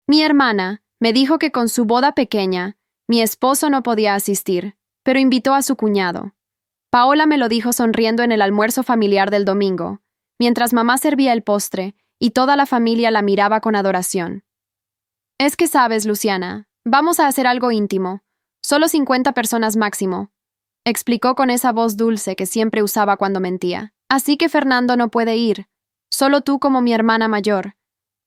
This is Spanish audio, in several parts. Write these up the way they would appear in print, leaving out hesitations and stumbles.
Mi hermana me dijo que con su boda pequeña, mi esposo no podía asistir, pero invitó a su cuñado. Paola me lo dijo sonriendo en el almuerzo familiar del domingo, mientras mamá servía el postre y toda la familia la miraba con adoración. Es que sabes, Luciana, vamos a hacer algo íntimo. Solo 50 personas máximo, explicó con esa voz dulce que siempre usaba cuando mentía. Así que Fernando no puede ir, solo tú como mi hermana mayor.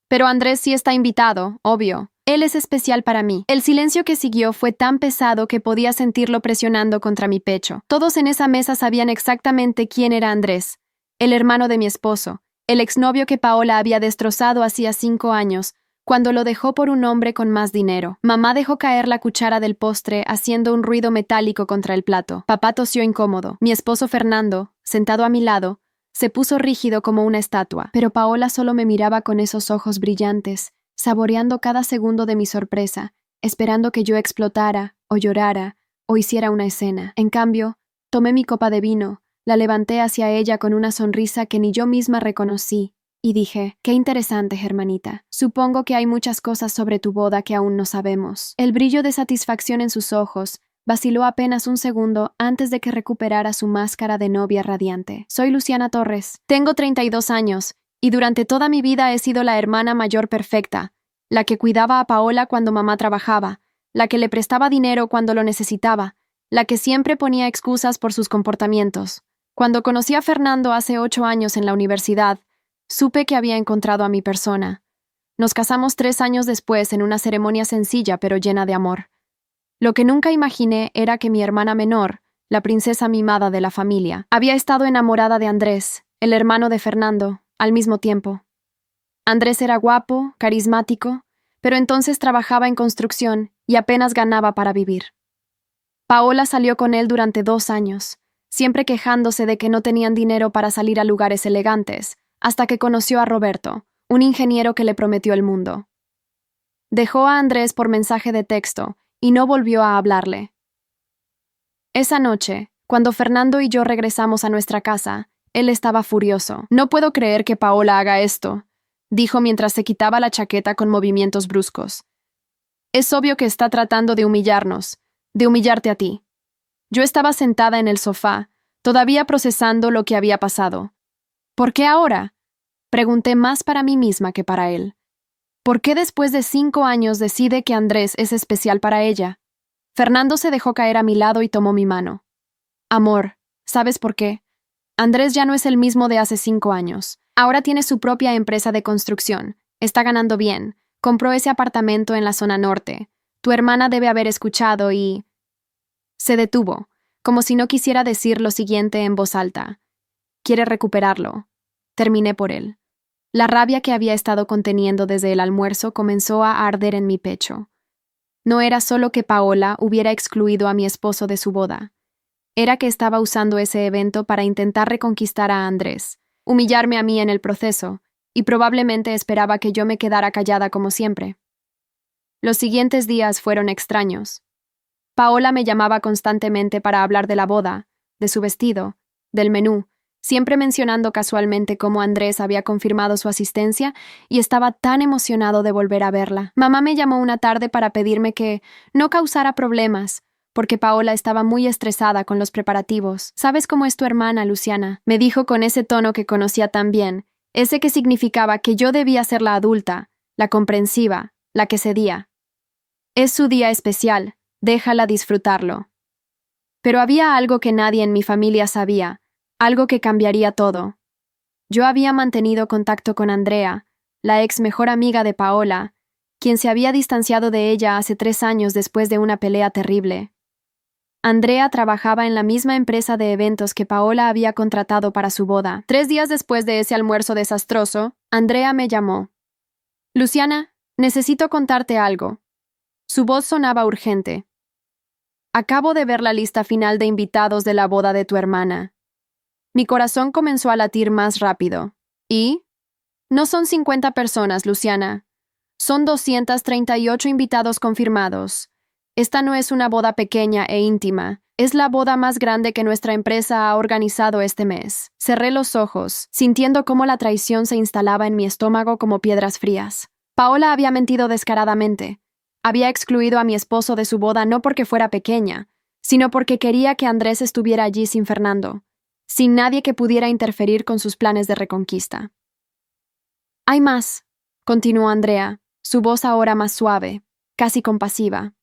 Pero Andrés sí está invitado, obvio. Él es especial para mí. El silencio que siguió fue tan pesado que podía sentirlo presionando contra mi pecho. Todos en esa mesa sabían exactamente quién era Andrés, el hermano de mi esposo, el exnovio que Paola había destrozado hacía 5 años, cuando lo dejó por un hombre con más dinero. Mamá dejó caer la cuchara del postre haciendo un ruido metálico contra el plato. Papá tosió incómodo. Mi esposo Fernando, sentado a mi lado, se puso rígido como una estatua, pero Paola solo me miraba con esos ojos brillantes, saboreando cada segundo de mi sorpresa, esperando que yo explotara, o llorara, o hiciera una escena. En cambio, tomé mi copa de vino, la levanté hacia ella con una sonrisa que ni yo misma reconocí, y dije, qué interesante, hermanita. Supongo que hay muchas cosas sobre tu boda que aún no sabemos. El brillo de satisfacción en sus ojos vaciló apenas un segundo antes de que recuperara su máscara de novia radiante. Soy Luciana Torres. Tengo 32 años, y durante toda mi vida he sido la hermana mayor perfecta, la que cuidaba a Paola cuando mamá trabajaba, la que le prestaba dinero cuando lo necesitaba, la que siempre ponía excusas por sus comportamientos. Cuando conocí a Fernando hace 8 años en la universidad, supe que había encontrado a mi persona. Nos casamos 3 años después en una ceremonia sencilla pero llena de amor. Lo que nunca imaginé era que mi hermana menor, la princesa mimada de la familia, había estado enamorada de Andrés, el hermano de Fernando, al mismo tiempo. Andrés era guapo, carismático, pero entonces trabajaba en construcción y apenas ganaba para vivir. Paola salió con él durante 2 años, siempre quejándose de que no tenían dinero para salir a lugares elegantes, hasta que conoció a Roberto, un ingeniero que le prometió el mundo. Dejó a Andrés por mensaje de texto y no volvió a hablarle. Esa noche, cuando Fernando y yo regresamos a nuestra casa, él estaba furioso. No puedo creer que Paola haga esto, dijo mientras se quitaba la chaqueta con movimientos bruscos. Es obvio que está tratando de humillarnos, de humillarte a ti. Yo estaba sentada en el sofá, todavía procesando lo que había pasado. ¿Por qué ahora? Pregunté más para mí misma que para él. ¿Por qué después de 5 años decide que Andrés es especial para ella? Fernando se dejó caer a mi lado y tomó mi mano. Amor, ¿sabes por qué? Andrés ya no es el mismo de hace 5 años. Ahora tiene su propia empresa de construcción. Está ganando bien. Compró ese apartamento en la zona norte. Tu hermana debe haber escuchado y... Se detuvo, como si no quisiera decir lo siguiente en voz alta. Quiere recuperarlo. Terminé por él. La rabia que había estado conteniendo desde el almuerzo comenzó a arder en mi pecho. No era solo que Paola hubiera excluido a mi esposo de su boda. Era que estaba usando ese evento para intentar reconquistar a Andrés, humillarme a mí en el proceso, y probablemente esperaba que yo me quedara callada como siempre. Los siguientes días fueron extraños. Paola me llamaba constantemente para hablar de la boda, de su vestido, del menú, siempre mencionando casualmente cómo Andrés había confirmado su asistencia y estaba tan emocionado de volver a verla. Mamá me llamó una tarde para pedirme que no causara problemas, porque Paola estaba muy estresada con los preparativos. ¿Sabes cómo es tu hermana, Luciana? Me dijo con ese tono que conocía tan bien, ese que significaba que yo debía ser la adulta, la comprensiva, la que cedía. Es su día especial, déjala disfrutarlo. Pero había algo que nadie en mi familia sabía, algo que cambiaría todo. Yo había mantenido contacto con Andrea, la ex mejor amiga de Paola, quien se había distanciado de ella hace 3 años después de una pelea terrible. Andrea trabajaba en la misma empresa de eventos que Paola había contratado para su boda. 3 días después de ese almuerzo desastroso, Andrea me llamó. Luciana, necesito contarte algo. Su voz sonaba urgente. Acabo de ver la lista final de invitados de la boda de tu hermana. Mi corazón comenzó a latir más rápido. ¿Y? No son 50 personas, Luciana. Son 238 invitados confirmados. Esta no es una boda pequeña e íntima. Es la boda más grande que nuestra empresa ha organizado este mes. Cerré los ojos, sintiendo cómo la traición se instalaba en mi estómago como piedras frías. Paola había mentido descaradamente. Había excluido a mi esposo de su boda no porque fuera pequeña, sino porque quería que Andrés estuviera allí sin Fernando, sin nadie que pudiera interferir con sus planes de reconquista. Hay más, continuó Andrea, su voz ahora más suave, casi compasiva.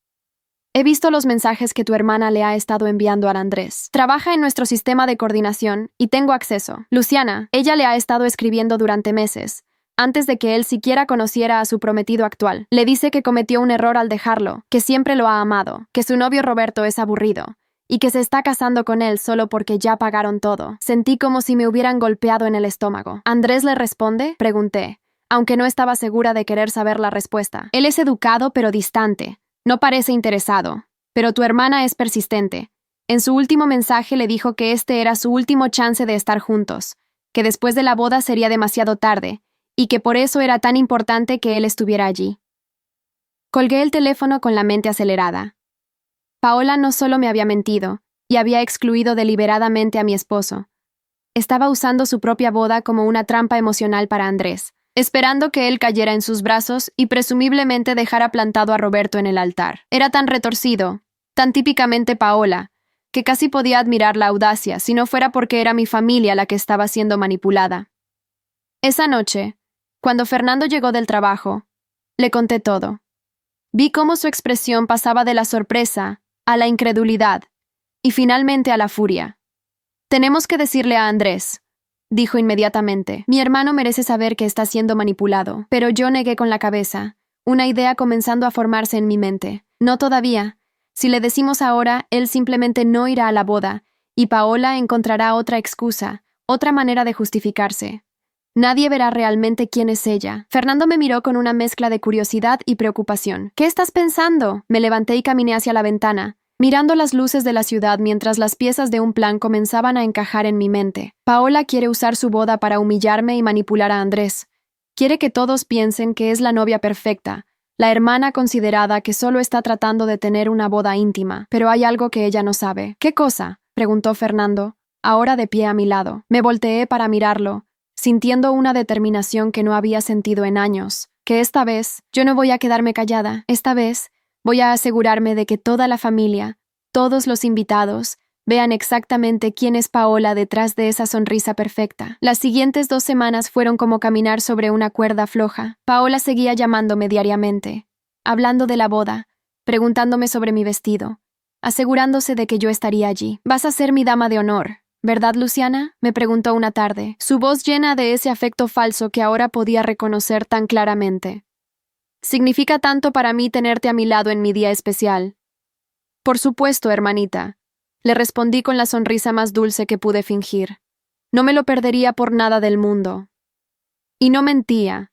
He visto los mensajes que tu hermana le ha estado enviando a Andrés. Trabaja en nuestro sistema de coordinación y tengo acceso. Luciana, ella le ha estado escribiendo durante meses, antes de que él siquiera conociera a su prometido actual. Le dice que cometió un error al dejarlo, que siempre lo ha amado, que su novio Roberto es aburrido, y que se está casando con él solo porque ya pagaron todo. Sentí como si me hubieran golpeado en el estómago. ¿Andrés le responde?, pregunté, aunque no estaba segura de querer saber la respuesta. Él es educado pero distante. No parece interesado, pero tu hermana es persistente. En su último mensaje le dijo que este era su último chance de estar juntos, que después de la boda sería demasiado tarde, y que por eso era tan importante que él estuviera allí. Colgué el teléfono con la mente acelerada. Paola no solo me había mentido, y había excluido deliberadamente a mi esposo. Estaba usando su propia boda como una trampa emocional para Andrés, esperando que él cayera en sus brazos y presumiblemente dejara plantado a Roberto en el altar. Era tan retorcido, tan típicamente Paola, que casi podía admirar la audacia si no fuera porque era mi familia la que estaba siendo manipulada. Esa noche, cuando Fernando llegó del trabajo, le conté todo. Vi cómo su expresión pasaba de la sorpresa a la incredulidad y finalmente a la furia. Tenemos que decirle a Andrés, dijo inmediatamente. Mi hermano merece saber que está siendo manipulado, pero yo negué con la cabeza, una idea comenzando a formarse en mi mente. No todavía. Si le decimos ahora, él simplemente no irá a la boda, y Paola encontrará otra excusa, otra manera de justificarse. Nadie verá realmente quién es ella. Fernando me miró con una mezcla de curiosidad y preocupación. ¿Qué estás pensando? Me levanté y caminé hacia la ventana, mirando las luces de la ciudad mientras las piezas de un plan comenzaban a encajar en mi mente. Paola quiere usar su boda para humillarme y manipular a Andrés. Quiere que todos piensen que es la novia perfecta, la hermana considerada que solo está tratando de tener una boda íntima. Pero hay algo que ella no sabe. ¿Qué cosa?, preguntó Fernando, ahora de pie a mi lado. Me volteé para mirarlo, sintiendo una determinación que no había sentido en años. Que esta vez yo no voy a quedarme callada. Esta vez voy a asegurarme de que toda la familia, todos los invitados, vean exactamente quién es Paola detrás de esa sonrisa perfecta. Las siguientes 2 semanas fueron como caminar sobre una cuerda floja. Paola seguía llamándome diariamente, hablando de la boda, preguntándome sobre mi vestido, asegurándose de que yo estaría allí. «Vas a ser mi dama de honor, ¿verdad, Luciana?», me preguntó una tarde, su voz llena de ese afecto falso que ahora podía reconocer tan claramente. «Significa tanto para mí tenerte a mi lado en mi día especial». «Por supuesto, hermanita», le respondí con la sonrisa más dulce que pude fingir. No me lo perdería por nada del mundo. Y no mentía.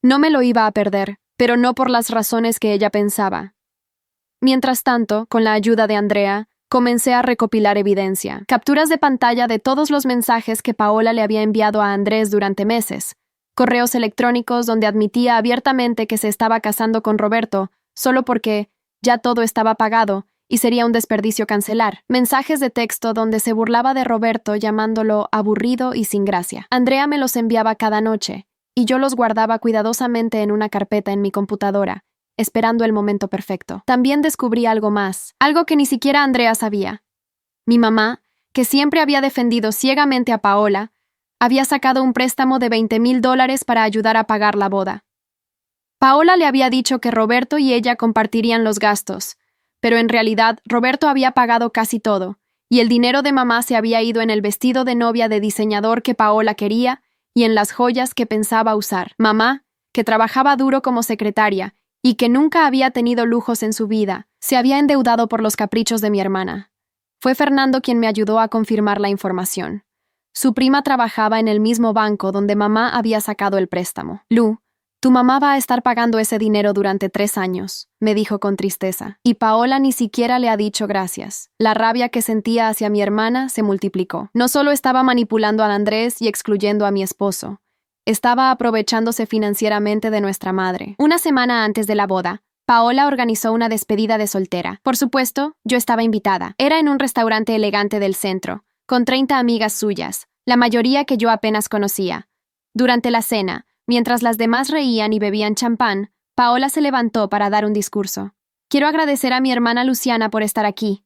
No me lo iba a perder, pero no por las razones que ella pensaba. Mientras tanto, con la ayuda de Andrea, comencé a recopilar evidencia, capturas de pantalla de todos los mensajes que Paola le había enviado a Andrés durante meses, correos electrónicos donde admitía abiertamente que se estaba casando con Roberto solo porque ya todo estaba pagado y sería un desperdicio cancelar, mensajes de texto donde se burlaba de Roberto llamándolo aburrido y sin gracia. Andrea me los enviaba cada noche y yo los guardaba cuidadosamente en una carpeta en mi computadora, esperando el momento perfecto. También descubrí algo más, algo que ni siquiera Andrea sabía. Mi mamá, que siempre había defendido ciegamente a Paola, había sacado un préstamo de $20,000 para ayudar a pagar la boda. Paola le había dicho que Roberto y ella compartirían los gastos, pero en realidad Roberto había pagado casi todo, y el dinero de mamá se había ido en el vestido de novia de diseñador que Paola quería y en las joyas que pensaba usar. Mamá, que trabajaba duro como secretaria y que nunca había tenido lujos en su vida, se había endeudado por los caprichos de mi hermana. Fue Fernando quien me ayudó a confirmar la información. Su prima trabajaba en el mismo banco donde mamá había sacado el préstamo. «Lu, tu mamá va a estar pagando ese dinero durante 3 años», me dijo con tristeza. Y Paola ni siquiera le ha dicho gracias. La rabia que sentía hacia mi hermana se multiplicó. No solo estaba manipulando a Andrés y excluyendo a mi esposo, estaba aprovechándose financieramente de nuestra madre. Una semana antes de la boda, Paola organizó una despedida de soltera. Por supuesto, yo estaba invitada. Era en un restaurante elegante del centro, con 30 amigas suyas, la mayoría que yo apenas conocía. Durante la cena, Mientras las demás reían y bebían champán, Paola se levantó para dar un discurso. Quiero agradecer a mi hermana Luciana por estar aquí,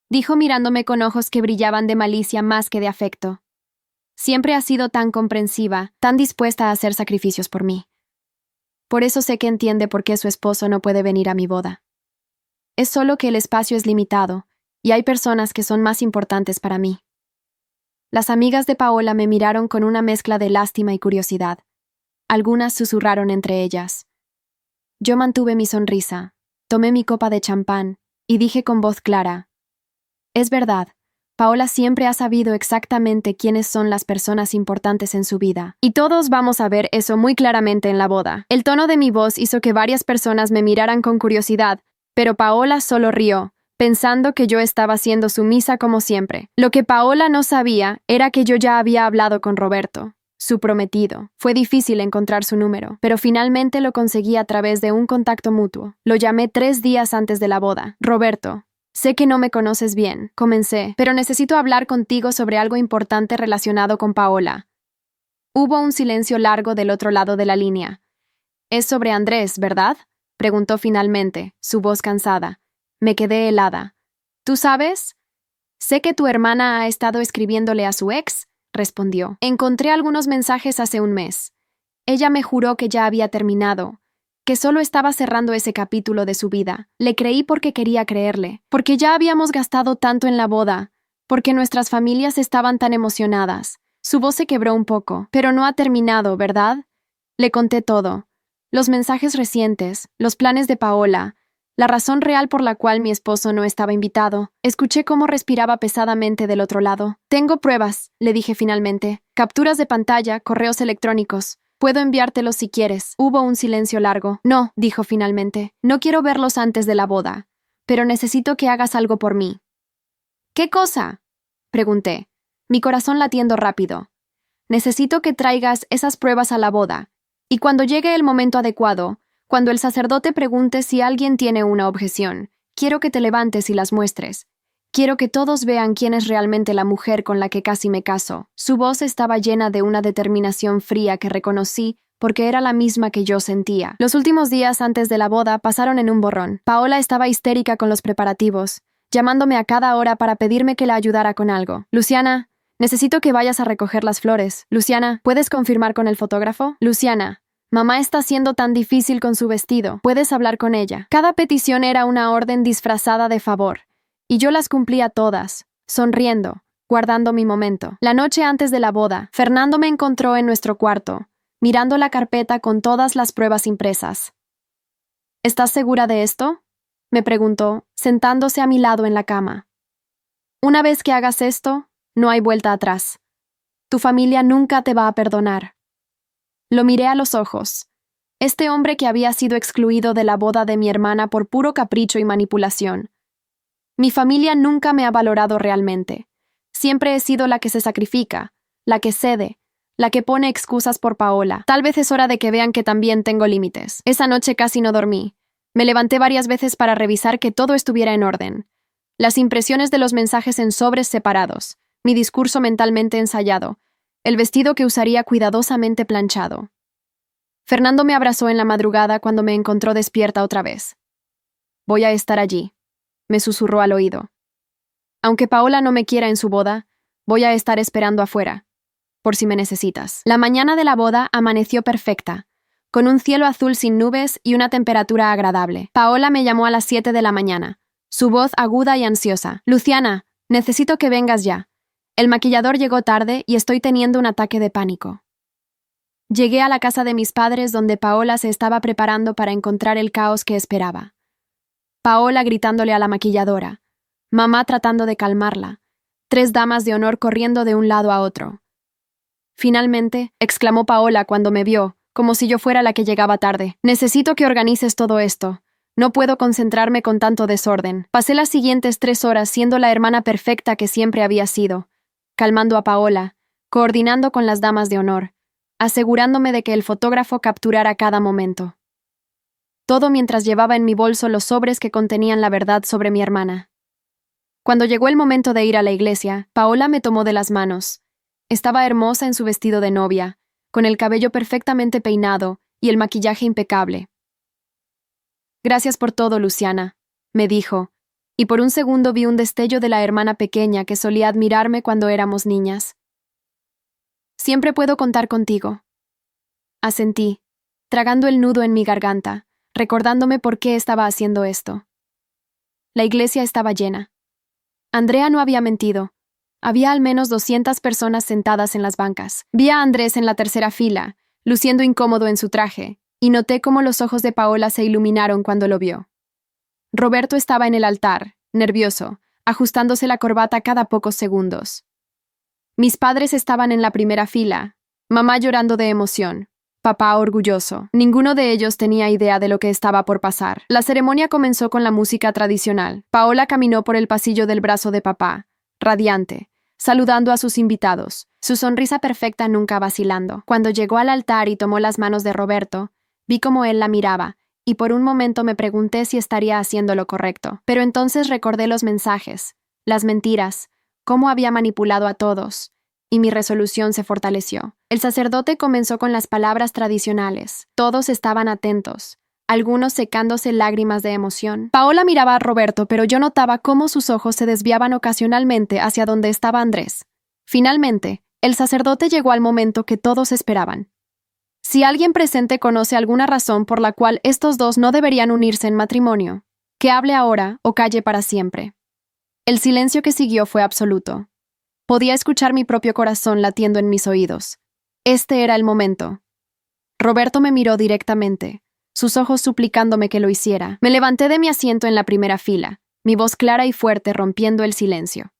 dijo mirándome con ojos que brillaban de malicia más que de afecto. Siempre ha sido tan comprensiva, tan dispuesta a hacer sacrificios por mí. Por eso sé que entiende por qué su esposo no puede venir a mi boda. Es solo que el espacio es limitado, y hay personas que son más importantes para mí. Las amigas de Paola me miraron con una mezcla de lástima y curiosidad. Algunas susurraron entre ellas. Yo mantuve mi sonrisa, tomé mi copa de champán y dije con voz clara: es verdad, Paola siempre ha sabido exactamente quiénes son las personas importantes en su vida, y todos vamos a ver eso muy claramente en la boda. El tono de mi voz hizo que varias personas me miraran con curiosidad, pero Paola solo rió, pensando que yo estaba siendo sumisa como siempre. Lo que Paola no sabía era que yo ya había hablado con Roberto, su prometido. Fue difícil encontrar su número, pero finalmente lo conseguí a través de un contacto mutuo. Lo llamé 3 días antes de la boda. Roberto, sé que no me conoces bien, comencé, pero necesito hablar contigo sobre algo importante relacionado con Paola. Hubo un silencio largo del otro lado de la línea. Es sobre Andrés, ¿verdad?, preguntó finalmente, su voz cansada. Me quedé helada. ¿Tú sabes? Sé que tu hermana ha estado escribiéndole a su ex, respondió. Encontré algunos mensajes hace un mes. Ella me juró que ya había terminado, que solo estaba cerrando ese capítulo de su vida. Le creí porque quería creerle, porque ya habíamos gastado tanto en la boda, porque nuestras familias estaban tan emocionadas. Su voz se quebró un poco. Pero no ha terminado, ¿verdad? Le conté todo. Los mensajes recientes, los planes de Paola, la razón real por la cual mi esposo no estaba invitado. Escuché cómo respiraba pesadamente del otro lado. Tengo pruebas, le dije finalmente. Capturas de pantalla, correos electrónicos. Puedo enviártelos si quieres. Hubo un silencio largo. No, dijo finalmente. No quiero verlos antes de la boda, pero necesito que hagas algo por mí. ¿Qué cosa?, pregunté, mi corazón latiendo rápido. Necesito que traigas esas pruebas a la boda, y cuando llegue el momento adecuado, cuando el sacerdote pregunte si alguien tiene una objeción, quiero que te levantes y las muestres. Quiero que todos vean quién es realmente la mujer con la que casi me caso. Su voz estaba llena de una determinación fría que reconocí porque era la misma que yo sentía. Los últimos días antes de la boda pasaron en un borrón. Paola estaba histérica con los preparativos, llamándome a cada hora para pedirme que la ayudara con algo. Luciana, necesito que vayas a recoger las flores. Luciana, ¿puedes confirmar con el fotógrafo? Luciana, mamá está siendo tan difícil con su vestido. ¿Puedes hablar con ella? Cada petición era una orden disfrazada de favor, y yo las cumplía todas, sonriendo, guardando mi momento. La noche antes de la boda, Fernando me encontró en nuestro cuarto, mirando la carpeta con todas las pruebas impresas. ¿Estás segura de esto?, me preguntó, sentándose a mi lado en la cama. Una vez que hagas esto, no hay vuelta atrás. Tu familia nunca te va a perdonar. Lo miré a los ojos. Este hombre que había sido excluido de la boda de mi hermana por puro capricho y manipulación. Mi familia nunca me ha valorado realmente. Siempre he sido la que se sacrifica, la que cede, la que pone excusas por Paola. Tal vez es hora de que vean que también tengo límites. Esa noche casi no dormí. Me levanté varias veces para revisar que todo estuviera en orden. Las impresiones de los mensajes en sobres separados, mi discurso mentalmente ensayado, el vestido que usaría cuidadosamente planchado. Fernando me abrazó en la madrugada cuando me encontró despierta otra vez. Voy a estar allí, me susurró al oído. Aunque Paola no me quiera en su boda, voy a estar esperando afuera, por si me necesitas. La mañana de la boda amaneció perfecta, con un cielo azul sin nubes y una temperatura agradable. Paola me llamó a las 7 de la mañana, su voz aguda y ansiosa. Luciana, necesito que vengas ya. El maquillador llegó tarde y estoy teniendo un ataque de pánico. Llegué a la casa de mis padres donde Paola se estaba preparando para encontrar el caos que esperaba. Paola gritándole a la maquilladora, mamá tratando de calmarla, 3 damas de honor corriendo de un lado a otro. Finalmente, exclamó Paola cuando me vio, como si yo fuera la que llegaba tarde. Necesito que organices todo esto. No puedo concentrarme con tanto desorden. Pasé las siguientes 3 horas siendo la hermana perfecta que siempre había sido, calmando a Paola, coordinando con las damas de honor, asegurándome de que el fotógrafo capturara cada momento. Todo mientras llevaba en mi bolso los sobres que contenían la verdad sobre mi hermana. Cuando llegó el momento de ir a la iglesia, Paola me tomó de las manos. Estaba hermosa en su vestido de novia, con el cabello perfectamente peinado y el maquillaje impecable. «Gracias por todo, Luciana», me dijo, y por un segundo vi un destello de la hermana pequeña que solía admirarme cuando éramos niñas. «Siempre puedo contar contigo», asentí, tragando el nudo en mi garganta, recordándome por qué estaba haciendo esto. La iglesia estaba llena. Andrea no había mentido. Había al menos 200 personas sentadas en las bancas. Vi a Andrés en la tercera fila, luciendo incómodo en su traje, y noté cómo los ojos de Paola se iluminaron cuando lo vio. Roberto estaba en el altar, nervioso, ajustándose la corbata cada pocos segundos. Mis padres estaban en la primera fila, mamá llorando de emoción, papá orgulloso. Ninguno de ellos tenía idea de lo que estaba por pasar. La ceremonia comenzó con la música tradicional. Paola caminó por el pasillo del brazo de papá, radiante, saludando a sus invitados, su sonrisa perfecta nunca vacilando. Cuando llegó al altar y tomó las manos de Roberto, vi cómo él la miraba, y por un momento me pregunté si estaría haciendo lo correcto. Pero entonces recordé los mensajes, las mentiras, cómo había manipulado a todos, y mi resolución se fortaleció. El sacerdote comenzó con las palabras tradicionales. Todos estaban atentos, algunos secándose lágrimas de emoción. Paola miraba a Roberto, pero yo notaba cómo sus ojos se desviaban ocasionalmente hacia donde estaba Andrés. Finalmente, el sacerdote llegó al momento que todos esperaban. Si alguien presente conoce alguna razón por la cual estos dos no deberían unirse en matrimonio, que hable ahora o calle para siempre. El silencio que siguió fue absoluto. Podía escuchar mi propio corazón latiendo en mis oídos. Este era el momento. Roberto me miró directamente, sus ojos suplicándome que lo hiciera. Me levanté de mi asiento en la primera fila, mi voz clara y fuerte rompiendo el silencio.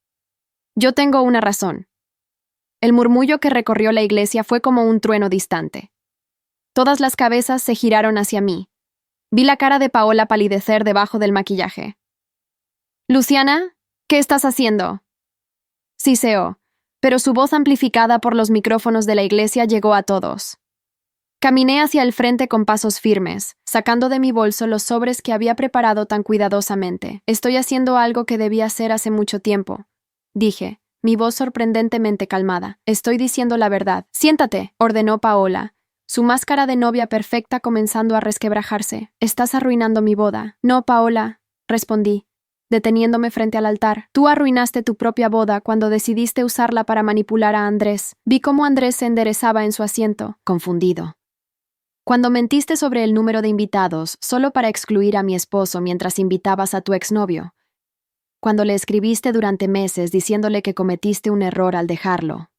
Yo tengo una razón. El murmullo que recorrió la iglesia fue como un trueno distante. Todas las cabezas se giraron hacia mí. Vi la cara de Paola palidecer debajo del maquillaje. «Luciana, ¿qué estás haciendo?», siseó, pero su voz amplificada por los micrófonos de la iglesia llegó a todos. Caminé hacia el frente con pasos firmes, sacando de mi bolso los sobres que había preparado tan cuidadosamente. «Estoy haciendo algo que debía hacer hace mucho tiempo», dije, mi voz sorprendentemente calmada. «Estoy diciendo la verdad». «Siéntate», ordenó Paola, su máscara de novia perfecta comenzando a resquebrajarse. «Estás arruinando mi boda». «No, Paola», respondí, deteniéndome frente al altar. «Tú arruinaste tu propia boda cuando decidiste usarla para manipular a Andrés». Vi cómo Andrés se enderezaba en su asiento, confundido. «Cuando mentiste sobre el número de invitados solo para excluir a mi esposo mientras invitabas a tu exnovio. Cuando le escribiste durante meses diciéndole que cometiste un error al dejarlo».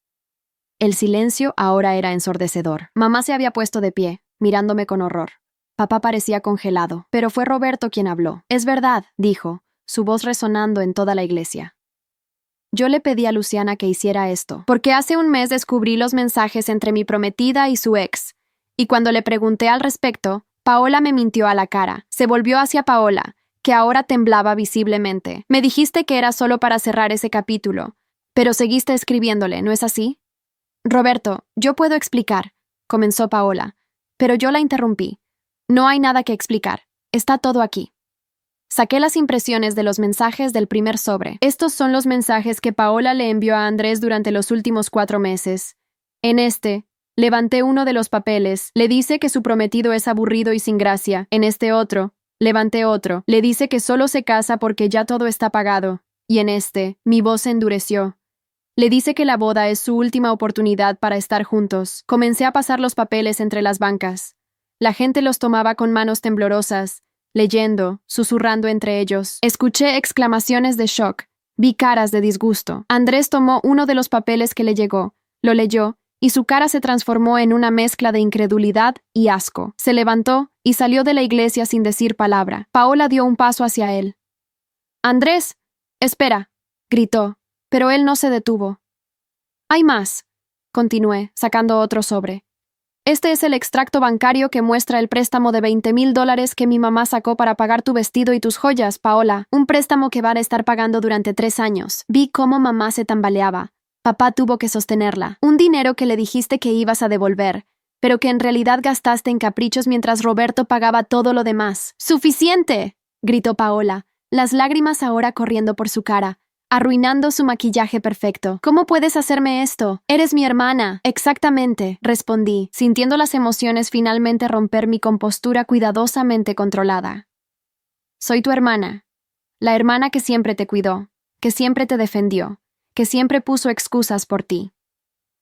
El silencio ahora era ensordecedor. Mamá se había puesto de pie, mirándome con horror. Papá parecía congelado, pero fue Roberto quien habló. «Es verdad», dijo, su voz resonando en toda la iglesia. «Yo le pedí a Luciana que hiciera esto, porque hace un mes descubrí los mensajes entre mi prometida y su ex, y cuando le pregunté al respecto, Paola me mintió a la cara». Se volvió hacia Paola, que ahora temblaba visiblemente. «Me dijiste que era solo para cerrar ese capítulo, pero seguiste escribiéndole, ¿no es así?» «Roberto, yo puedo explicar», comenzó Paola, pero yo la interrumpí. «No hay nada que explicar, está todo aquí». Saqué las impresiones de los mensajes del primer sobre. Estos son los mensajes que Paola le envió a Andrés durante los últimos 4 meses. En este, levanté uno de los papeles, le dice que su prometido es aburrido y sin gracia. En este otro, levanté otro, le dice que solo se casa porque ya todo está pagado. Y en este, mi voz se endureció. Le dice que la boda es su última oportunidad para estar juntos. Comencé a pasar los papeles entre las bancas. La gente los tomaba con manos temblorosas, leyendo, susurrando entre ellos. Escuché exclamaciones de shock. Vi caras de disgusto. Andrés tomó uno de los papeles que le llegó, lo leyó, y su cara se transformó en una mezcla de incredulidad y asco. Se levantó y salió de la iglesia sin decir palabra. Paola dio un paso hacia él. «Andrés, espera», gritó. Pero él no se detuvo. «Hay más», continué, sacando otro sobre. «Este es el extracto bancario que muestra el préstamo de $20,000 que mi mamá sacó para pagar tu vestido y tus joyas, Paola. Un préstamo que van a estar pagando durante 3 años». Vi cómo mamá se tambaleaba. Papá tuvo que sostenerla. «Un dinero que le dijiste que ibas a devolver, pero que en realidad gastaste en caprichos mientras Roberto pagaba todo lo demás». «¡Suficiente!», gritó Paola, las lágrimas ahora corriendo por su cara. arruinando su maquillaje perfecto. ¿Cómo puedes hacerme esto? Eres mi hermana. Exactamente, respondí, sintiendo las emociones finalmente romper mi compostura cuidadosamente controlada. Soy tu hermana, la hermana que siempre te cuidó, que siempre te defendió, que siempre puso excusas por ti.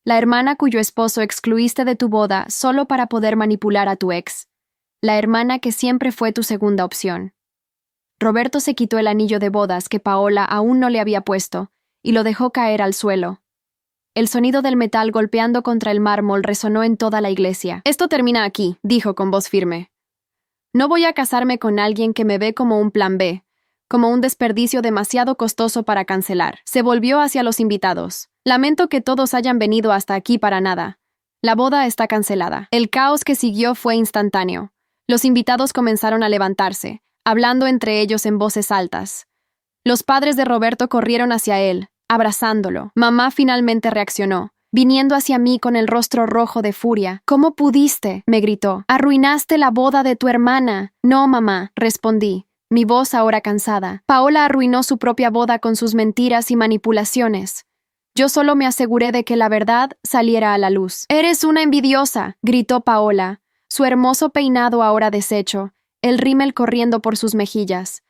La hermana cuyo esposo excluiste de tu boda solo para poder manipular a tu ex. La hermana que siempre fue tu segunda opción. Roberto se quitó el anillo de bodas que Paola aún no le había puesto y lo dejó caer al suelo. El sonido del metal golpeando contra el mármol resonó en toda la iglesia. Esto termina aquí, dijo con voz firme. No voy a casarme con alguien que me ve como un plan B, como un desperdicio demasiado costoso para cancelar. Se volvió hacia los invitados. Lamento que todos hayan venido hasta aquí para nada. La boda está cancelada. El caos que siguió fue instantáneo. Los invitados comenzaron a levantarse, hablando entre ellos en voces altas. Los padres de Roberto corrieron hacia él, abrazándolo. Mamá finalmente reaccionó, viniendo hacia mí con el rostro rojo de furia. «¿Cómo pudiste?», me gritó. «Arruinaste la boda de tu hermana». «No, mamá», respondí, mi voz ahora cansada. Paola arruinó su propia boda con sus mentiras y manipulaciones. Yo solo me aseguré de que la verdad saliera a la luz. «Eres una envidiosa», gritó Paola, su hermoso peinado ahora deshecho, el rímel corriendo por sus mejillas.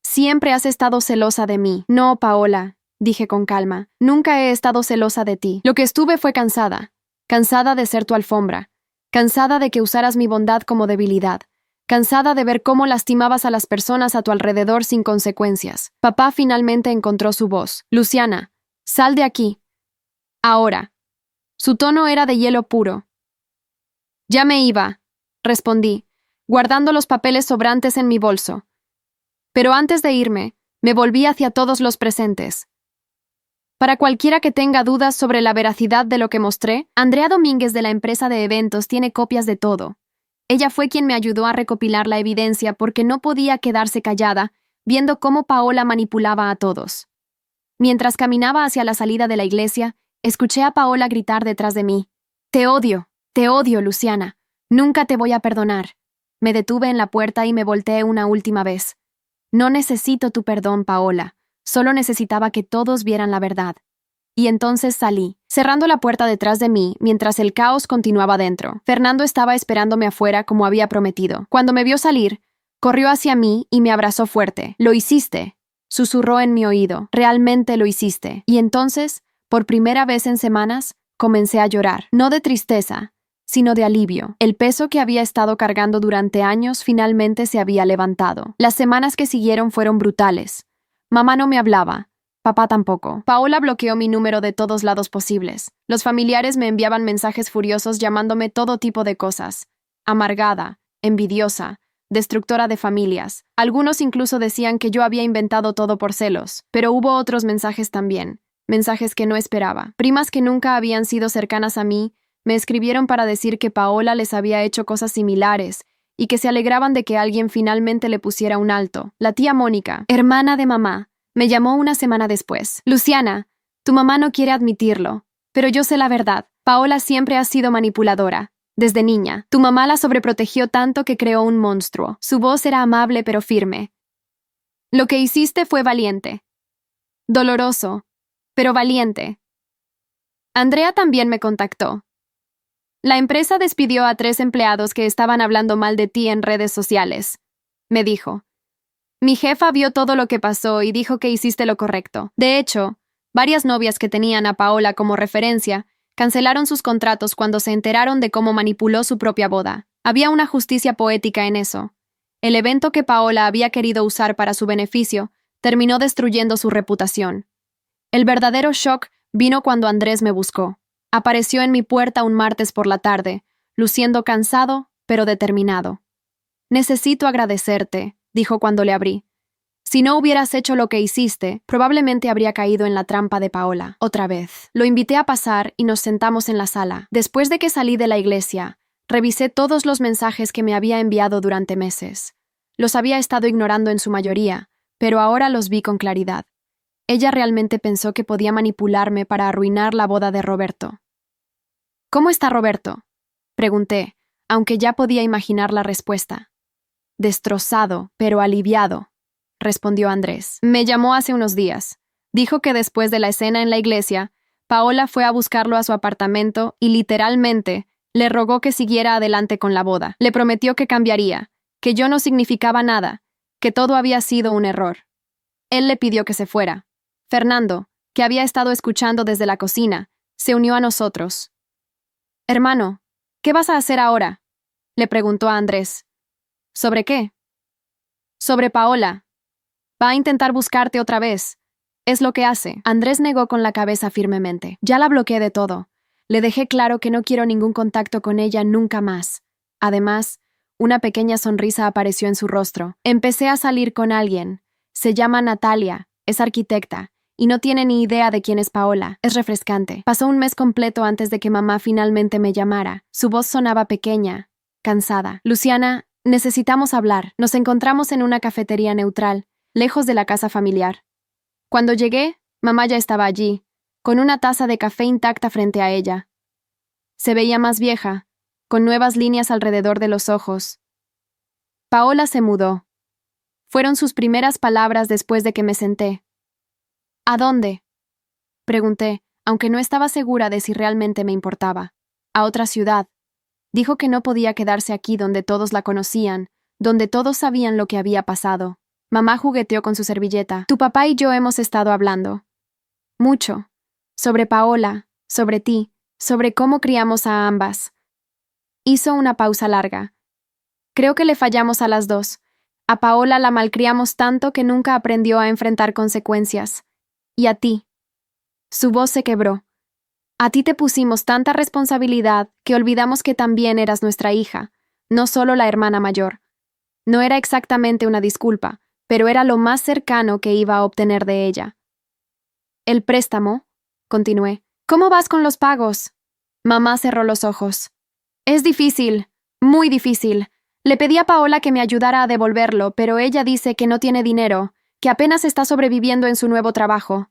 «Siempre has estado celosa de mí». «No, Paola», dije con calma, «nunca he estado celosa de ti. Lo que estuve fue cansada. Cansada de ser tu alfombra. Cansada de que usaras mi bondad como debilidad. Cansada de ver cómo lastimabas a las personas a tu alrededor sin consecuencias». Papá finalmente encontró su voz. «Luciana, sal de aquí. Ahora». Su tono era de hielo puro. «Ya me iba», respondí, guardando los papeles sobrantes en mi bolso. Pero antes de irme, me volví hacia todos los presentes. Para cualquiera que tenga dudas sobre la veracidad de lo que mostré, Andrea Domínguez de la empresa de eventos tiene copias de todo. Ella fue quien me ayudó a recopilar la evidencia porque no podía quedarse callada, viendo cómo Paola manipulaba a todos. Mientras caminaba hacia la salida de la iglesia, escuché a Paola gritar detrás de mí. Te odio, Luciana. Nunca te voy a perdonar». Me detuve en la puerta y me volteé una última vez. «No necesito tu perdón, Paola. Solo necesitaba que todos vieran la verdad». Y entonces salí, cerrando la puerta detrás de mí mientras el caos continuaba dentro. Fernando estaba esperándome afuera como había prometido. Cuando me vio salir, corrió hacia mí y me abrazó fuerte. «Lo hiciste», susurró en mi oído. «Realmente lo hiciste». Y entonces, por primera vez en semanas, comencé a llorar. No de tristeza, sino de alivio. El peso que había estado cargando durante años finalmente se había levantado. Las semanas que siguieron fueron brutales. Mamá no me hablaba. Papá tampoco. Paola bloqueó mi número de todos lados posibles. Los familiares me enviaban mensajes furiosos llamándome todo tipo de cosas. Amargada, envidiosa, destructora de familias. Algunos incluso decían que yo había inventado todo por celos. Pero hubo otros mensajes también. Mensajes que no esperaba. Primas que nunca habían sido cercanas a mí me escribieron para decir que Paola les había hecho cosas similares y que se alegraban de que alguien finalmente le pusiera un alto. La tía Mónica, hermana de mamá, me llamó una semana después. «Luciana, tu mamá no quiere admitirlo, pero yo sé la verdad. Paola siempre ha sido manipuladora. Desde niña, tu mamá la sobreprotegió tanto que creó un monstruo. Su voz era amable pero firme. Lo que hiciste fue valiente. Doloroso, pero valiente». Andrea también me contactó. «La empresa despidió a 3 empleados que estaban hablando mal de ti en redes sociales», me dijo. «Mi jefa vio todo lo que pasó y dijo que hiciste lo correcto. De hecho, varias novias que tenían a Paola como referencia cancelaron sus contratos cuando se enteraron de cómo manipuló su propia boda. Había una justicia poética en eso. El evento que Paola había querido usar para su beneficio terminó destruyendo su reputación. El verdadero shock vino cuando Andrés me buscó. Apareció en mi puerta un martes por la tarde, luciendo cansado, pero determinado. «Necesito agradecerte», dijo cuando le abrí. «Si no hubieras hecho lo que hiciste, probablemente habría caído en la trampa de Paola, otra vez». Lo invité a pasar y nos sentamos en la sala. Después de que salí de la iglesia, revisé todos los mensajes que me había enviado durante meses. Los había estado ignorando en su mayoría, pero ahora los vi con claridad. Ella realmente pensó que podía manipularme para arruinar la boda de Roberto. «¿Cómo está Roberto?», pregunté, aunque ya podía imaginar la respuesta. «Destrozado, pero aliviado», respondió Andrés. «Me llamó hace unos días. Dijo que después de la escena en la iglesia, Paola fue a buscarlo a su apartamento y literalmente le rogó que siguiera adelante con la boda. Le prometió que cambiaría, que yo no significaba nada, que todo había sido un error. Él le pidió que se fuera. Fernando, que había estado escuchando desde la cocina, se unió a nosotros. «Hermano, ¿qué vas a hacer ahora?», le preguntó a Andrés. «¿Sobre qué?». «Sobre Paola. Va a intentar buscarte otra vez. Es lo que hace». Andrés negó con la cabeza firmemente. «Ya la bloqueé de todo. Le dejé claro que no quiero ningún contacto con ella nunca más. Además, una pequeña sonrisa apareció en su rostro. Empecé a salir con alguien. Se llama Natalia, es arquitecta, y no tiene ni idea de quién es Paola. Es refrescante. Pasó un mes completo antes de que mamá finalmente me llamara. Su voz sonaba pequeña, cansada. «Luciana, necesitamos hablar». Nos encontramos en una cafetería neutral, lejos de la casa familiar. Cuando llegué, mamá ya estaba allí, con una taza de café intacta frente a ella. Se veía más vieja, con nuevas líneas alrededor de los ojos. Paola se mudó. Fueron sus primeras palabras después de que me senté. «¿A dónde?», pregunté, aunque no estaba segura de si realmente me importaba. «A otra ciudad». Dijo que no podía quedarse aquí donde todos la conocían, donde todos sabían lo que había pasado. Mamá jugueteó con su servilleta. «Tu papá y yo hemos estado hablando. Mucho. Sobre Paola, sobre ti, sobre cómo criamos a ambas». Hizo una pausa larga. «Creo que le fallamos a las dos. A Paola la malcriamos tanto que nunca aprendió a enfrentar consecuencias. Y a ti». Su voz se quebró. «A ti te pusimos tanta responsabilidad que olvidamos que también eras nuestra hija, no solo la hermana mayor». No era exactamente una disculpa, pero era lo más cercano que iba a obtener de ella. «El préstamo», continué. «¿Cómo vas con los pagos?». Mamá cerró los ojos. «Es difícil, muy difícil. Le pedí a Paola que me ayudara a devolverlo, pero ella dice que no tiene dinero, que apenas está sobreviviendo en su nuevo trabajo».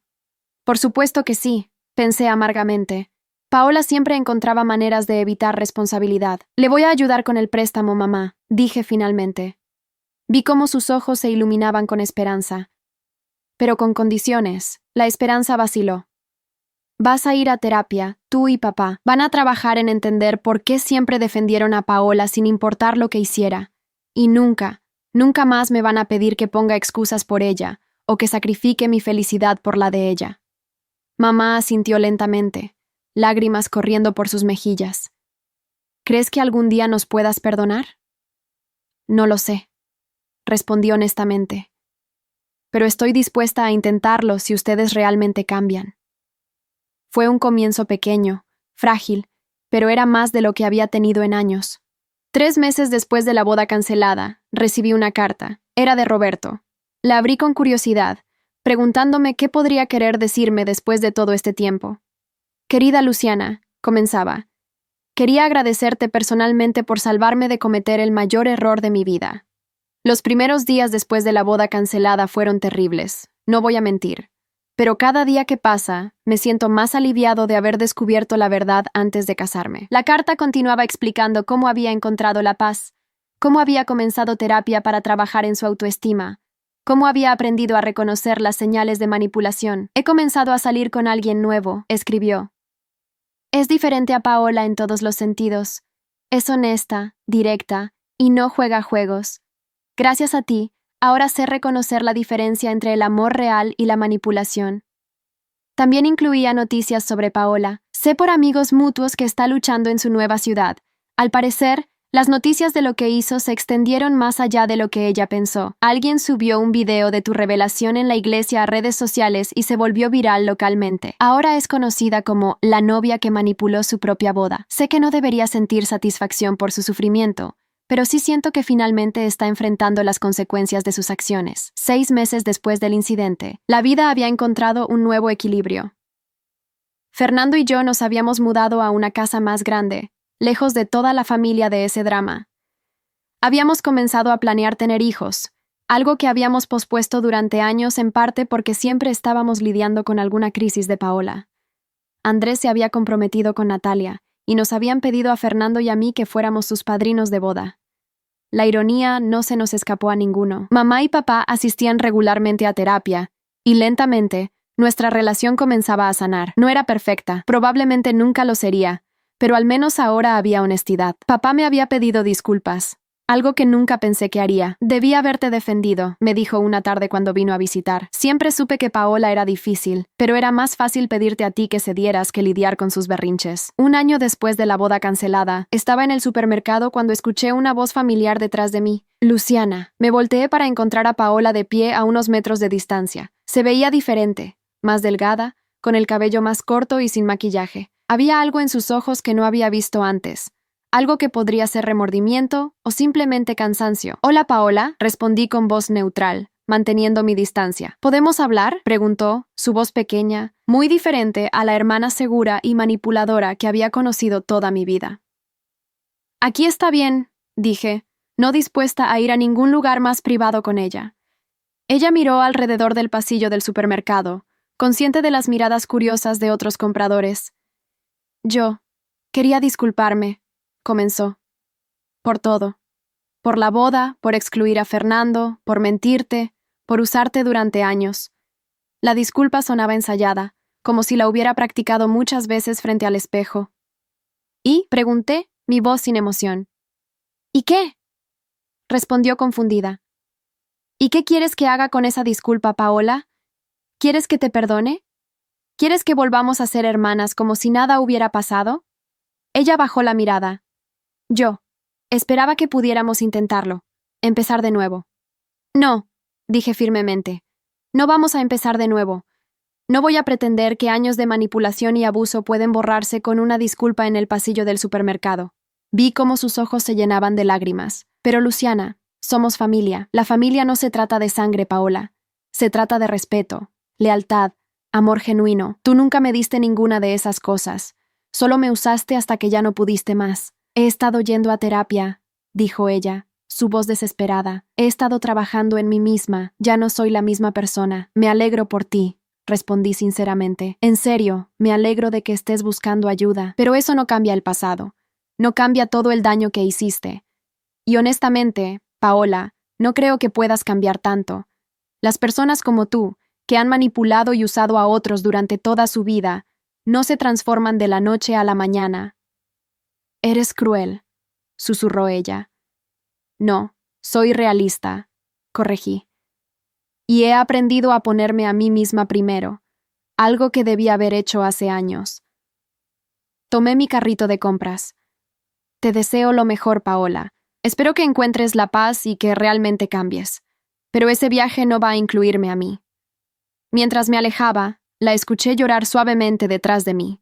Por supuesto que sí, pensé amargamente. Paola siempre encontraba maneras de evitar responsabilidad. «Le voy a ayudar con el préstamo, mamá», dije finalmente. Vi cómo sus ojos se iluminaban con esperanza. Pero con condiciones. La esperanza vaciló. «Vas a ir a terapia, tú y papá. Van a trabajar en entender por qué siempre defendieron a Paola sin importar lo que hiciera. Y nunca, nunca más me van a pedir que ponga excusas por ella o que sacrifique mi felicidad por la de ella». Mamá asintió lentamente, lágrimas corriendo por sus mejillas. «¿Crees que algún día nos puedas perdonar?». «No lo sé», respondí honestamente. «Pero estoy dispuesta a intentarlo si ustedes realmente cambian». Fue un comienzo pequeño, frágil, pero era más de lo que había tenido en años. 3 meses después de la boda cancelada, recibí una carta. Era de Roberto. La abrí con curiosidad, preguntándome qué podría querer decirme después de todo este tiempo. «Querida Luciana», comenzaba, «quería agradecerte personalmente por salvarme de cometer el mayor error de mi vida. Los primeros días después de la boda cancelada fueron terribles, no voy a mentir. Pero cada día que pasa, me siento más aliviado de haber descubierto la verdad antes de casarme». La carta continuaba explicando cómo había encontrado la paz, cómo había comenzado terapia para trabajar en su autoestima, cómo había aprendido a reconocer las señales de manipulación. «He comenzado a salir con alguien nuevo», escribió. «Es diferente a Paola en todos los sentidos. Es honesta, directa, y no juega juegos. Gracias a ti, ahora sé reconocer la diferencia entre el amor real y la manipulación». También incluía noticias sobre Paola. «Sé por amigos mutuos que está luchando en su nueva ciudad. Al parecer, las noticias de lo que hizo se extendieron más allá de lo que ella pensó. Alguien subió un video de tu revelación en la iglesia a redes sociales y se volvió viral localmente. Ahora es conocida como la novia que manipuló su propia boda. Sé que no debería sentir satisfacción por su sufrimiento, pero sí siento que finalmente está enfrentando las consecuencias de sus acciones». 6 meses después del incidente, la vida había encontrado un nuevo equilibrio. Fernando y yo nos habíamos mudado a una casa más grande, lejos de toda la familia de ese drama. Habíamos comenzado a planear tener hijos, algo que habíamos pospuesto durante años en parte porque siempre estábamos lidiando con alguna crisis de Paola. Andrés se había comprometido con Natalia, y nos habían pedido a Fernando y a mí que fuéramos sus padrinos de boda. La ironía no se nos escapó a ninguno. Mamá y papá asistían regularmente a terapia, y lentamente, Nuestra relación comenzaba a sanar. No era perfecta, probablemente nunca lo sería, pero al menos ahora había honestidad. Papá me había pedido disculpas, algo que nunca pensé que haría. Debí haberte defendido, me dijo una tarde cuando vino a visitar. Siempre supe que Paola era difícil, pero era más fácil pedirte a ti que cedieras que lidiar con sus berrinches. Un año después de la boda cancelada, estaba en el supermercado cuando escuché una voz familiar detrás de mí. Luciana. Me volteé para encontrar a Paola de pie a unos metros de distancia. Se veía diferente, más delgada, con el cabello más corto y sin maquillaje. Había algo en sus ojos que no había visto antes. Algo que podría ser remordimiento o simplemente cansancio. Hola, Paola, respondí con voz neutral, manteniendo mi distancia. ¿Podemos hablar?, preguntó, su voz pequeña, muy diferente a la hermana segura y manipuladora que había conocido toda mi vida. Aquí está bien, dije, no dispuesta a ir a ningún lugar más privado con ella. Ella miró alrededor del pasillo del supermercado, consciente de las miradas curiosas de otros compradores. Yo quería disculparme, comenzó. Por todo. Por la boda, por excluir a Fernando, por mentirte, por usarte durante años. La disculpa sonaba ensayada, como si la hubiera practicado muchas veces frente al espejo. ¿Y?, pregunté, mi voz sin emoción. ¿Y qué?, respondió confundida. ¿Y qué quieres que haga con esa disculpa, Paola? ¿Quieres que te perdone? ¿Quieres que volvamos a ser hermanas como si nada hubiera pasado? Ella bajó la mirada. Yo esperaba que pudiéramos intentarlo, empezar de nuevo. No, dije firmemente. No vamos a empezar de nuevo. No voy a pretender que años de manipulación y abuso pueden borrarse con una disculpa en el pasillo del supermercado. Vi cómo sus ojos se llenaban de lágrimas. Pero Luciana, somos familia. La familia no se trata de sangre, Paola. Se trata de respeto, lealtad, amor genuino. Tú nunca me diste ninguna de esas cosas. Solo me usaste hasta que ya no pudiste más. He estado yendo a terapia, dijo ella, su voz desesperada. He estado trabajando en mí misma. Ya no soy la misma persona. Me alegro por ti, respondí sinceramente. En serio, me alegro de que estés buscando ayuda. Pero eso no cambia el pasado. No cambia todo el daño que hiciste. Y honestamente, Paola, no creo que puedas cambiar tanto. Las personas como tú, que han manipulado y usado a otros durante toda su vida, no se transforman de la noche a la mañana. Eres cruel, susurró ella. No, soy realista, corregí. Y he aprendido a ponerme a mí misma primero, algo que debí haber hecho hace años. Tomé mi carrito de compras. Te deseo lo mejor, Paola. Espero que encuentres la paz y que realmente cambies. Pero ese viaje no va a incluirme a mí. Mientras me alejaba, la escuché llorar suavemente detrás de mí.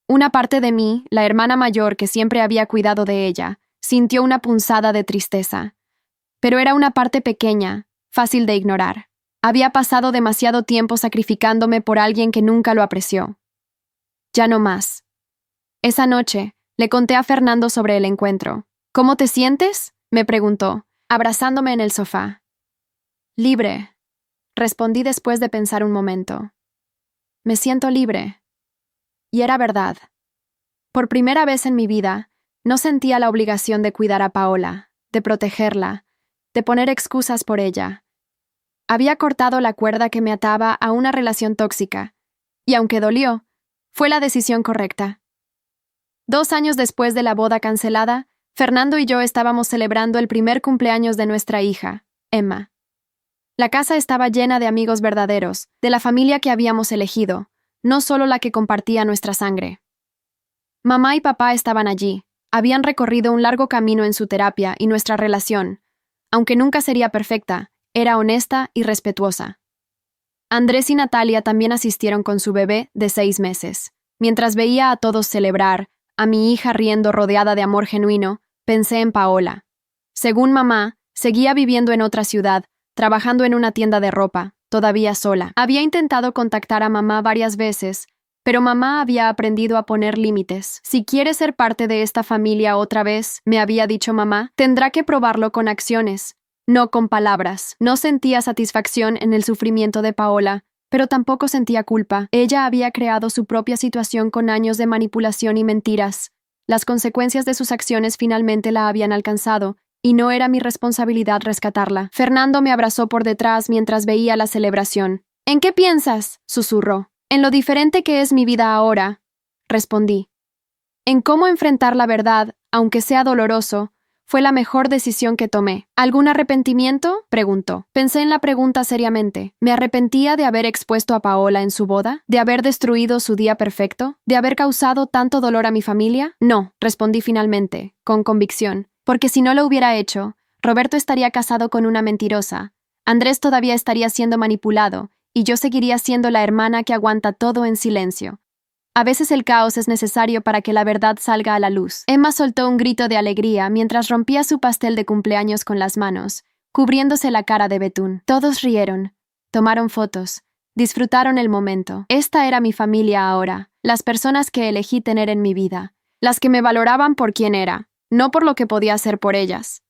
Una parte de mí, la hermana mayor que siempre había cuidado de ella, sintió una punzada de tristeza. Pero era una parte pequeña, fácil de ignorar. Había pasado demasiado tiempo sacrificándome por alguien que nunca lo apreció. Ya no más. Esa noche, le conté a Fernando sobre el encuentro. ¿Cómo te sientes?, me preguntó, abrazándome en el sofá. Libre, respondí después de pensar un momento. Me siento libre. Y era verdad. Por primera vez en mi vida, no sentía la obligación de cuidar a Paola, de protegerla, de poner excusas por ella. Había cortado la cuerda que me ataba a una relación tóxica, y aunque dolió, fue la decisión correcta. 2 años después de la boda cancelada, Fernando y yo estábamos celebrando el primer cumpleaños de nuestra hija, Emma. La casa estaba llena de amigos verdaderos, de la familia que habíamos elegido, no solo la que compartía nuestra sangre. Mamá y papá estaban allí, habían recorrido un largo camino en su terapia y nuestra relación, aunque nunca sería perfecta, era honesta y respetuosa. Andrés y Natalia también asistieron con su bebé de 6 meses. Mientras veía a todos celebrar, a mi hija riendo rodeada de amor genuino, pensé en Paola. Según mamá, seguía viviendo en otra ciudad, trabajando en una tienda de ropa, todavía sola. Había intentado contactar a mamá varias veces, pero mamá había aprendido a poner límites. Si quiere ser parte de esta familia otra vez, me había dicho mamá, tendrá que probarlo con acciones, no con palabras. No sentía satisfacción en el sufrimiento de Paola, pero tampoco sentía culpa. Ella había creado su propia situación con años de manipulación y mentiras. Las consecuencias de sus acciones finalmente la habían alcanzado, y no era mi responsabilidad rescatarla. Fernando me abrazó por detrás mientras veía la celebración. ¿En qué piensas?, susurró. En lo diferente que es mi vida ahora, respondí. En cómo enfrentar la verdad, aunque sea doloroso, fue la mejor decisión que tomé. ¿Algún arrepentimiento?, preguntó. Pensé en la pregunta seriamente. ¿Me arrepentía de haber expuesto a Paola en su boda? ¿De haber destruido su día perfecto? ¿De haber causado tanto dolor a mi familia? No, respondí finalmente, con convicción, porque si no lo hubiera hecho, Roberto estaría casado con una mentirosa. Andrés todavía estaría siendo manipulado, y yo seguiría siendo la hermana que aguanta todo en silencio. A veces el caos es necesario para que la verdad salga a la luz. Emma soltó un grito de alegría mientras rompía su pastel de cumpleaños con las manos, cubriéndose la cara de betún. Todos rieron, tomaron fotos, disfrutaron el momento. Esta era mi familia ahora, las personas que elegí tener en mi vida, las que me valoraban por quien era, no por lo que podía hacer por ellas.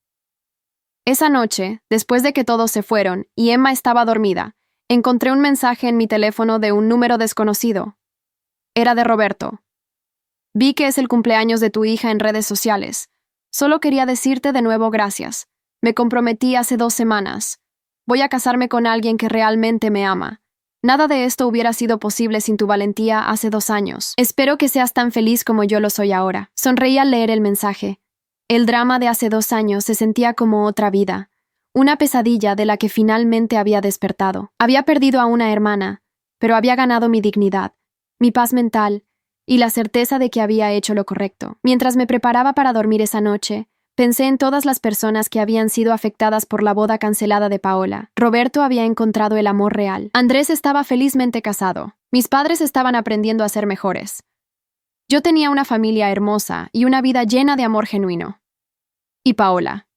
Esa noche, después de que todos se fueron y Emma estaba dormida, encontré un mensaje en mi teléfono de un número desconocido. Era de Roberto. Vi que es el cumpleaños de tu hija en redes sociales. Solo quería decirte de nuevo gracias. Me comprometí hace 2 semanas. Voy a casarme con alguien que realmente me ama. Nada de esto hubiera sido posible sin tu valentía hace 2 años. Espero que seas tan feliz como yo lo soy ahora. Sonreí al leer el mensaje. El drama de hace 2 años se sentía como otra vida. Una pesadilla de la que finalmente había despertado. Había perdido a una hermana, pero había ganado mi dignidad, mi paz mental y la certeza de que había hecho lo correcto. Mientras me preparaba para dormir esa noche, pensé en todas las personas que habían sido afectadas por la boda cancelada de Paola. Roberto había encontrado el amor real. Andrés estaba felizmente casado. Mis padres estaban aprendiendo a ser mejores. Yo tenía una familia hermosa y una vida llena de amor genuino. ¿Y Paola?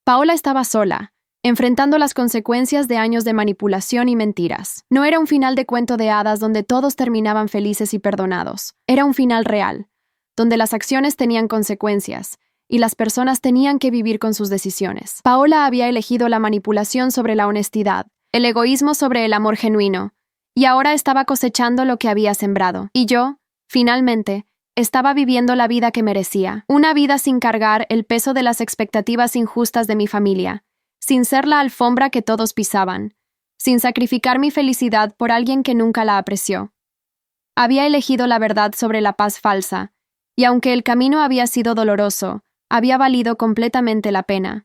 Paola estaba sola, enfrentando las consecuencias de años de manipulación y mentiras. No era un final de cuento de hadas donde todos terminaban felices y perdonados. Era un final real, donde las acciones tenían consecuencias y las personas tenían que vivir con sus decisiones. Paola había elegido la manipulación sobre la honestidad, el egoísmo sobre el amor genuino, y ahora estaba cosechando lo que había sembrado. Y yo, finalmente, estaba viviendo la vida que merecía. Una vida sin cargar el peso de las expectativas injustas de mi familia, sin ser la alfombra que todos pisaban, sin sacrificar mi felicidad por alguien que nunca la apreció. Había elegido la verdad sobre la paz falsa, y aunque el camino había sido doloroso, había valido completamente la pena.